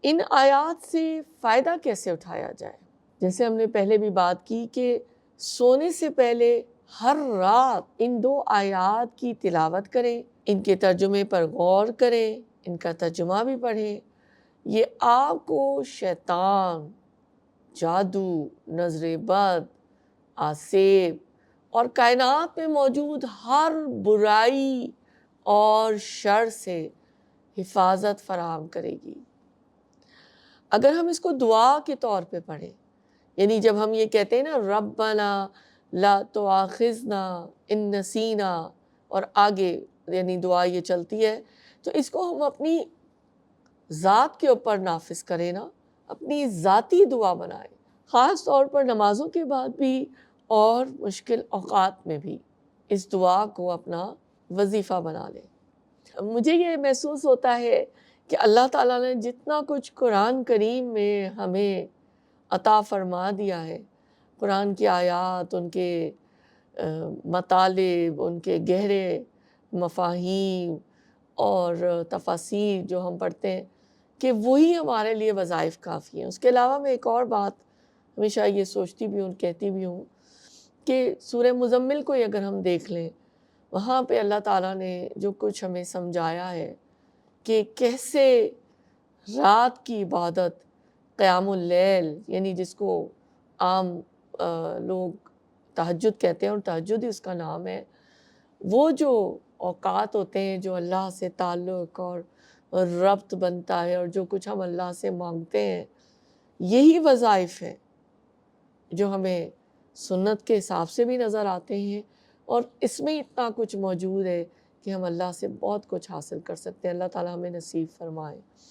ان آیات سے فائدہ کیسے اٹھایا جائے؟ جیسے ہم نے پہلے بھی بات کی کہ سونے سے پہلے ہر رات ان 2 آیات کی تلاوت کریں، ان کے ترجمے پر غور کریں، ان کا ترجمہ بھی پڑھیں۔ یہ آپ کو شیطان، جادو، نظر بد، آسیب اور کائنات میں موجود ہر برائی اور شر سے حفاظت فراہم کرے گی۔ اگر ہم اس کو دعا کے طور پہ پڑھیں، یعنی جب ہم یہ کہتے ہیں نا ربنا لا تؤاخذنا ان نسینا، اور آگے یعنی دعا یہ چلتی ہے، تو اس کو ہم اپنی ذات کے اوپر نافذ کریں نا، اپنی ذاتی دعا بنائیں، خاص طور پر نمازوں کے بعد بھی اور مشکل اوقات میں بھی اس دعا کو اپنا وظیفہ بنا لیں۔ مجھے یہ محسوس ہوتا ہے کہ اللہ تعالیٰ نے جتنا کچھ قرآن کریم میں ہمیں عطا فرما دیا ہے، قرآن کی آیات، ان کے مطالب، ان کے گہرے مفاہیم اور تفاسیر جو ہم پڑھتے ہیں، کہ وہی ہمارے لیے وظائف کافی ہیں۔ اس کے علاوہ میں ایک اور بات ہمیشہ یہ سوچتی بھی ہوں، کہتی بھی ہوں، کہ سورہ مزمل کو اگر ہم دیکھ لیں، وہاں پہ اللہ تعالیٰ نے جو کچھ ہمیں سمجھایا ہے کہ کیسے رات کی عبادت، قیام اللیل، یعنی جس کو عام لوگ تہجد کہتے ہیں اور تہجد ہی اس کا نام ہے، وہ جو اوقات ہوتے ہیں جو اللہ سے تعلق اور ربط بنتا ہے اور جو کچھ ہم اللہ سے مانگتے ہیں، یہی وظائف ہیں جو ہمیں سنت کے حساب سے بھی نظر آتے ہیں، اور اس میں اتنا کچھ موجود ہے کہ ہم اللہ سے بہت کچھ حاصل کر سکتے ہیں۔ اللہ تعالیٰ ہمیں نصیب فرمائے۔